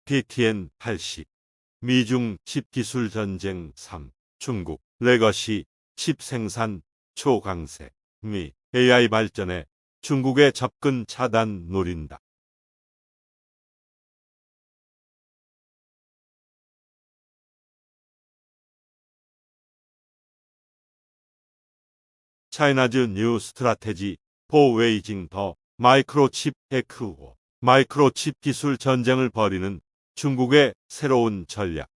PTN 80. 미중 칩 기술 전쟁 3. 중국 레거시 칩 생산 초강세. 미 AI 발전에 중국의 접근 차단 노린다. 차이나즈 뉴 스트라테지 포 웨이징 더 마이크로칩 테크워. 마이크로칩 기술 전쟁을 벌이는 중국의 새로운 전략.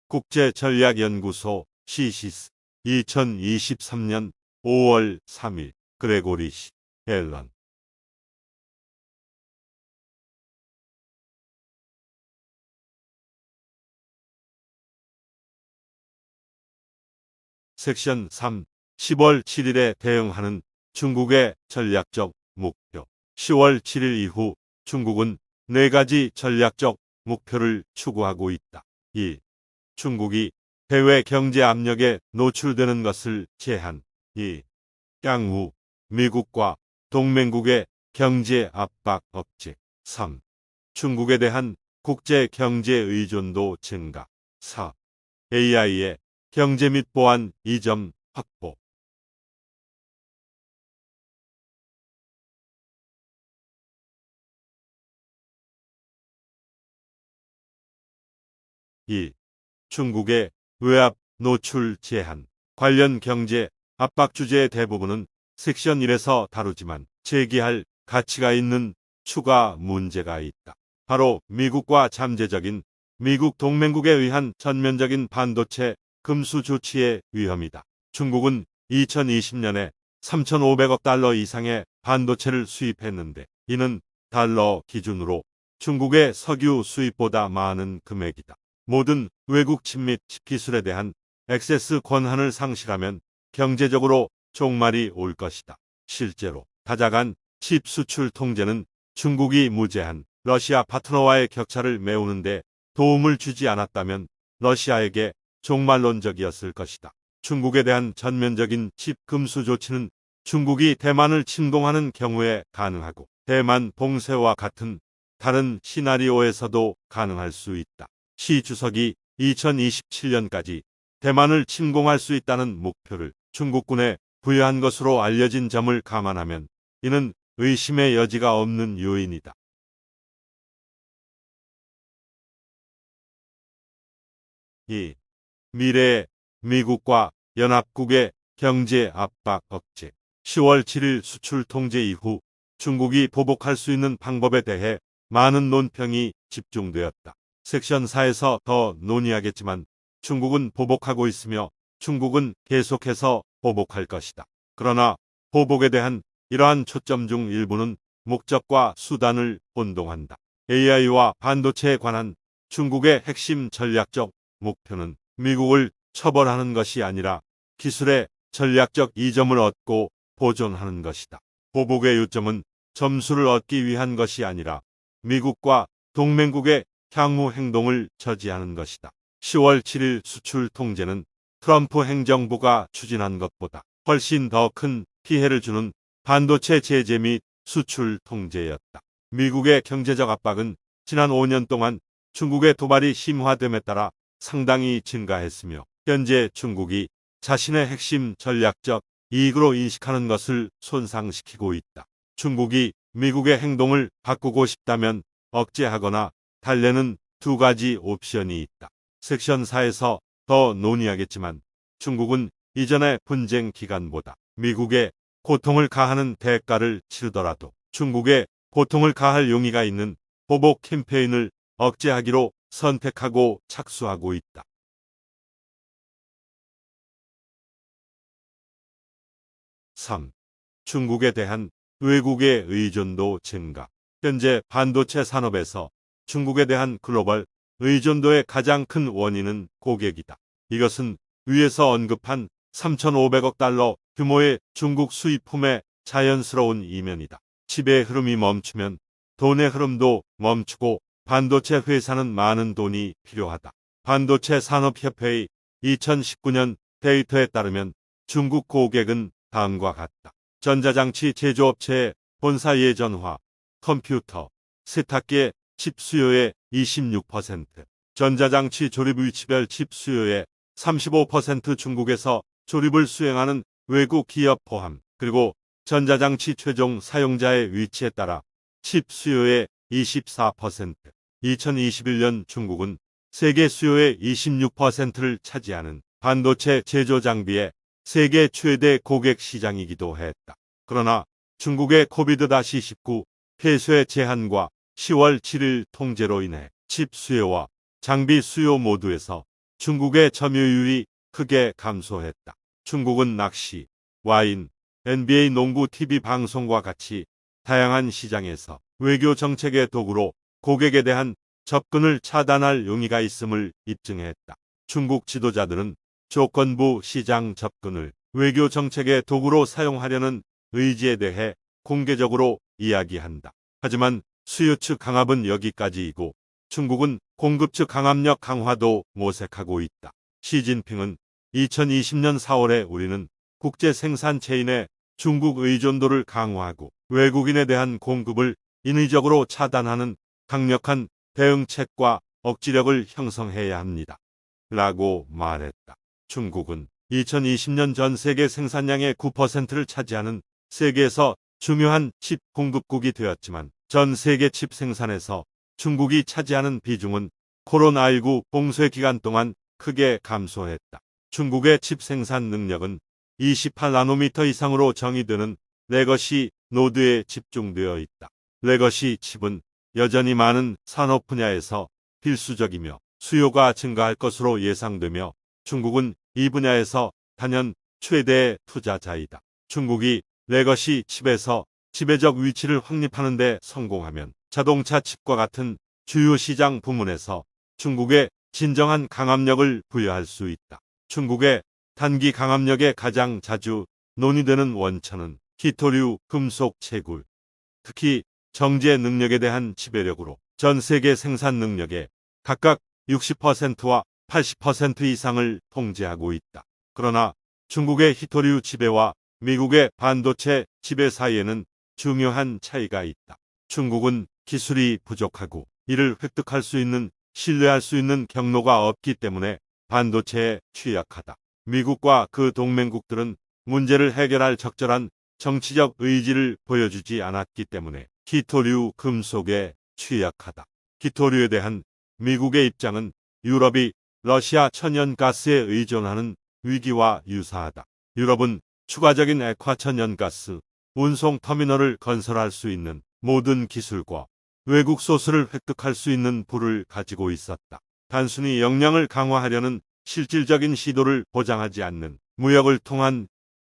국제전략연구소 시시스 2023년 5월 3일 그레고리 시 앨런 섹션 3 10월 7일에 대응하는 중국의 전략적 목표. 10월 7일 이후 중국은 4가지 전략적 목표를 추구하고 있다. 1. 중국이 해외 경제 압력에 노출되는 것을 제한. 2. 향후 미국과 동맹국의 경제 압박 억제. 3. 중국에 대한 국제 경제 의존도 증가. 4. AI의 경제 및 보안 이점 확보. 2. 중국의 외압 노출 제한. 관련 경제 압박 주제의 대부분은 섹션 1에서 다루지만 제기할 가치가 있는 추가 문제가 있다. 바로 미국과 잠재적인 미국 동맹국에 의한 전면적인 반도체 금수 조치의 위험이다. 중국은 2020년에 3,500억 달러 이상의 반도체를 수입했는데 이는 달러 기준으로 중국의 석유 수입보다 많은 금액이다. 모든 외국 칩 및 칩 기술에 대한 액세스 권한을 상실하면 경제적으로 종말이 올 것이다. 실제로 다자간 칩 수출 통제는 중국이 무제한 러시아 파트너와의 격차를 메우는데 도움을 주지 않았다면 러시아에게 종말론적이었을 것이다. 중국에 대한 전면적인 칩 금수 조치는 중국이 대만을 침공하는 경우에 가능하고 대만 봉쇄와 같은 다른 시나리오에서도 가능할 수 있다. 시 주석이 2027년까지 대만을 침공할 수 있다는 목표를 중국군에 부여한 것으로 알려진 점을 감안하면 이는 의심의 여지가 없는 요인이다. 2. 미래의 미국과 연합국의 경제 압박 억제. 10월 7일 수출 통제 이후 중국이 보복할 수 있는 방법에 대해 많은 논평이 집중되었다. 섹션 4에서 더 논의하겠지만 중국은 보복하고 있으며 중국은 계속해서 보복할 것이다. 그러나 보복에 대한 이러한 초점 중 일부는 목적과 수단을 혼동한다. AI와 반도체에 관한 중국의 핵심 전략적 목표는 미국을 처벌하는 것이 아니라 기술의 전략적 이점을 얻고 보존하는 것이다. 보복의 요점은 점수를 얻기 위한 것이 아니라 미국과 동맹국의 향후 행동을 저지하는 것이다. 10월 7일 수출 통제는 트럼프 행정부가 추진한 것보다 훨씬 더 큰 피해를 주는 반도체 제재 및 수출 통제였다. 미국의 경제적 압박은 지난 5년 동안 중국의 도발이 심화됨에 따라 상당히 증가했으며 현재 중국이 자신의 핵심 전략적 이익으로 인식하는 것을 손상시키고 있다. 중국이 미국의 행동을 바꾸고 싶다면 억제하거나 달래는 2가지 옵션이 있다. 섹션 4에서 더 논의하겠지만 중국은 이전의 분쟁 기간보다 미국에 고통을 가하는 대가를 치르더라도 중국에 고통을 가할 용의가 있는 보복 캠페인을 억제하기로 선택하고 착수하고 있다. 3. 중국에 대한 외국의 의존도 증가. 현재 반도체 산업에서 중국에 대한 글로벌 의존도의 가장 큰 원인은 고객이다. 이것은 위에서 언급한 3,500억 달러 규모의 중국 수입품의 자연스러운 이면이다. 칩의 흐름이 멈추면 돈의 흐름도 멈추고 반도체 회사는 많은 돈이 필요하다. 반도체 산업협회의 2019년 데이터에 따르면 중국 고객은 다음과 같다. 전자장치 제조업체의 본사 예전화, 컴퓨터, 세탁기의 칩 수요의 26%, 전자장치 조립 위치별 칩 수요의 35% 중국에서 조립을 수행하는 외국 기업 포함, 그리고 전자장치 최종 사용자의 위치에 따라 칩 수요의 24%, 2021년 중국은 세계 수요의 26%를 차지하는 반도체 제조 장비의 세계 최대 고객 시장이기도 했다. 그러나 중국의 코비드-19 폐쇄 제한과 10월 7일 통제로 인해 칩 수요와 장비 수요 모두에서 중국의 점유율이 크게 감소했다. 중국은 낚시, 와인, NBA 농구 TV 방송과 같이 다양한 시장에서 외교 정책의 도구로 고객에 대한 접근을 차단할 용의가 있음을 입증했다. 중국 지도자들은 조건부 시장 접근을 외교 정책의 도구로 사용하려는 의지에 대해 공개적으로 이야기한다. 하지만 수요 측 강압은 여기까지이고 중국은 공급 측 강압력 강화도 모색하고 있다. 시진핑은 2020년 4월에 우리는 국제 생산 체인의 중국 의존도를 강화하고 외국인에 대한 공급을 인위적으로 차단하는 강력한 대응책과 억지력을 형성해야 합니다. 라고 말했다. 중국은 2020년 전 세계 생산량의 9%를 차지하는 세계에서 중요한 칩 공급국이 되었지만 전 세계 칩 생산에서 중국이 차지하는 비중은 코로나19 봉쇄 기간 동안 크게 감소했다. 중국의 칩 생산 능력은 28나노미터 이상으로 정의되는 레거시 노드에 집중되어 있다. 레거시 칩은 여전히 많은 산업 분야에서 필수적이며 수요가 증가할 것으로 예상되며 중국은 이 분야에서 단연 최대의 투자자이다. 중국이 레거시 칩에서 지배적 위치를 확립하는 데 성공하면 자동차 칩과 같은 주요 시장 부문에서 중국에 진정한 강압력을 부여할 수 있다. 중국의 단기 강압력에 가장 자주 논의되는 원천은 희토류 금속 채굴, 특히 정제 능력에 대한 지배력으로 전 세계 생산 능력의 각각 60%와 80% 이상을 통제하고 있다. 그러나 중국의 희토류 지배와 미국의 반도체 지배 사이에는 중요한 차이가 있다. 중국은 기술이 부족하고 이를 획득할 수 있는, 신뢰할 수 있는 경로가 없기 때문에 반도체에 취약하다. 미국과 그 동맹국들은 문제를 해결할 적절한 정치적 의지를 보여주지 않았기 때문에 희토류 금속에 취약하다. 희토류에 대한 미국의 입장은 유럽이 러시아 천연가스에 의존하는 위기와 유사하다. 유럽은 추가적인 액화 천연가스 운송 터미널을 건설할 수 있는 모든 기술과 외국 소스를 획득할 수 있는 부를 가지고 있었다. 단순히 역량을 강화하려는 실질적인 시도를 보장하지 않는 무역을 통한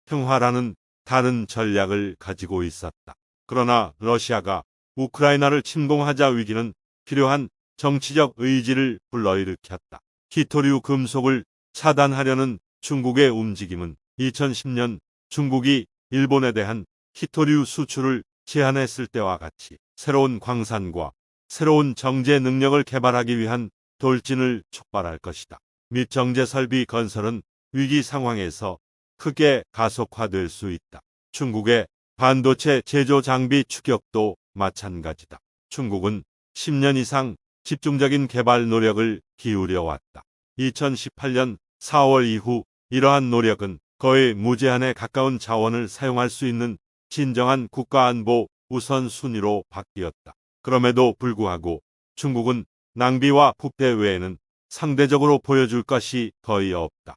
평화라는 다른 전략을 가지고 있었다. 그러나 러시아가 우크라이나를 침공하자 위기는 필요한 정치적 의지를 불러일으켰다. 희토류 금속을 차단하려는 중국의 움직임은 2010년 중국이 일본에 대한 희토류 수출을 제한했을 때와 같이 새로운 광산과 새로운 정제 능력을 개발하기 위한 돌진을 촉발할 것이다. 및 정제 설비 건설은 위기 상황에서 크게 가속화될 수 있다. 중국의 반도체 제조 장비 추격도 마찬가지다. 중국은 10년 이상 집중적인 개발 노력을 기울여 왔다. 2018년 4월 이후 이러한 노력은 거의 무제한에 가까운 자원을 사용할 수 있는 진정한 국가안보 우선순위로 바뀌었다. 그럼에도 불구하고 중국은 낭비와 부패 외에는 상대적으로 보여줄 것이 거의 없다.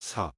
4.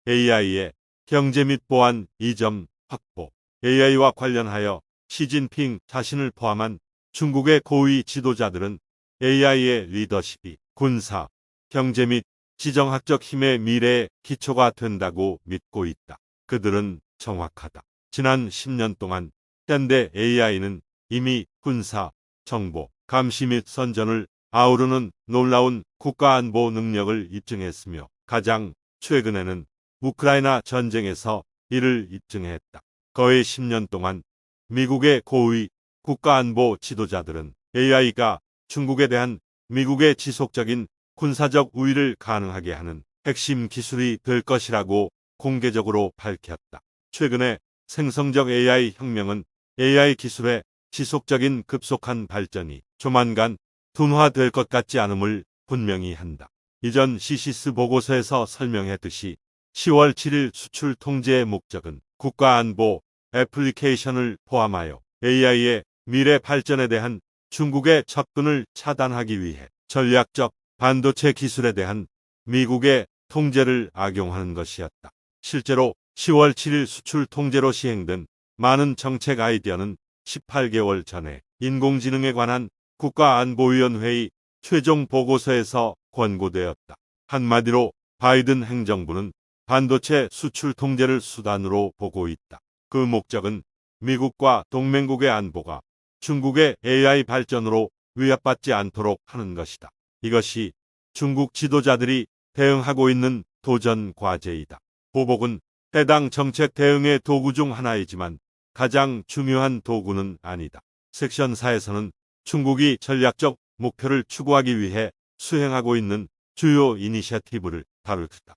AI의 경제 및 보안 이점 확보. AI와 관련하여 시진핑 자신을 포함한 중국의 고위 지도자들은 AI의 리더십이 군사, 경제 및 지정학적 힘의 미래의 기초가 된다고 믿고 있다. 그들은 정확하다. 지난 10년 동안 현대 AI는 이미 군사, 정보, 감시 및 선전을 아우르는 놀라운 국가안보 능력을 입증했으며 가장 최근에는 우크라이나 전쟁에서 이를 입증했다. 거의 10년 동안 미국의 고위 국가안보 지도자들은 AI가 중국에 대한 미국의 지속적인 군사적 우위를 가능하게 하는 핵심 기술이 될 것이라고 공개적으로 밝혔다. 최근에 생성적 AI 혁명은 AI 기술의 지속적인 급속한 발전이 조만간 둔화될 것 같지 않음을 분명히 한다. 이전 시시스 보고서에서 설명했듯이 10월 7일 수출 통제의 목적은 국가안보 애플리케이션을 포함하여 AI의 미래 발전에 대한 중국의 접근을 차단하기 위해 전략적 반도체 기술에 대한 미국의 통제를 악용하는 것이었다. 실제로 10월 7일 수출 통제로 시행된 많은 정책 아이디어는 18개월 전에 인공지능에 관한 국가안보위원회의 최종 보고서에서 권고되었다. 한마디로 바이든 행정부는 반도체 수출 통제를 수단으로 보고 있다. 그 목적은 미국과 동맹국의 안보가 중국의 AI 발전으로 위협받지 않도록 하는 것이다. 이것이 중국 지도자들이 대응하고 있는 도전 과제이다. 보복은 해당 정책 대응의 도구 중 하나이지만 가장 중요한 도구는 아니다. 섹션 4에서는 중국이 전략적 목표를 추구하기 위해 수행하고 있는 주요 이니셔티브를 다루다.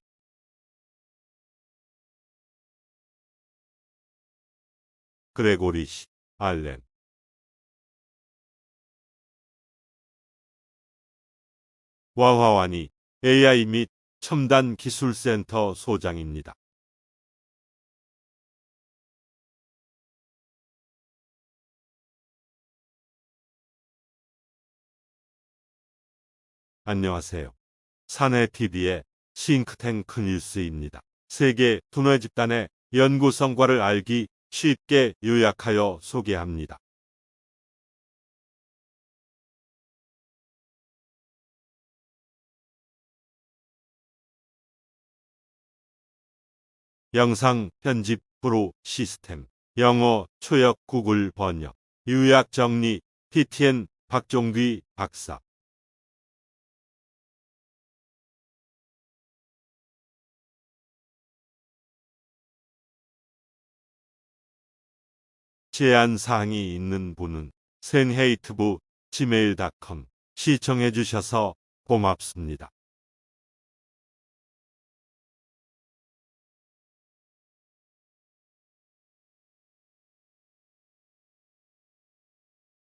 그레고리 시 알렌 와화완이 AI 및 첨단 기술센터 소장입니다. 안녕하세요. 사내TV의 싱크탱크 뉴스입니다. 세계 두뇌 집단의 연구 성과를 알기 쉽게 요약하여 소개합니다. 영상 편집 프로 시스템, 영어 초역 구글 번역, 요약 정리 PTN 박종귀 박사. 제안 사항이 있는 분은 센헤이트부 gmail.com 시청해 주셔서 고맙습니다.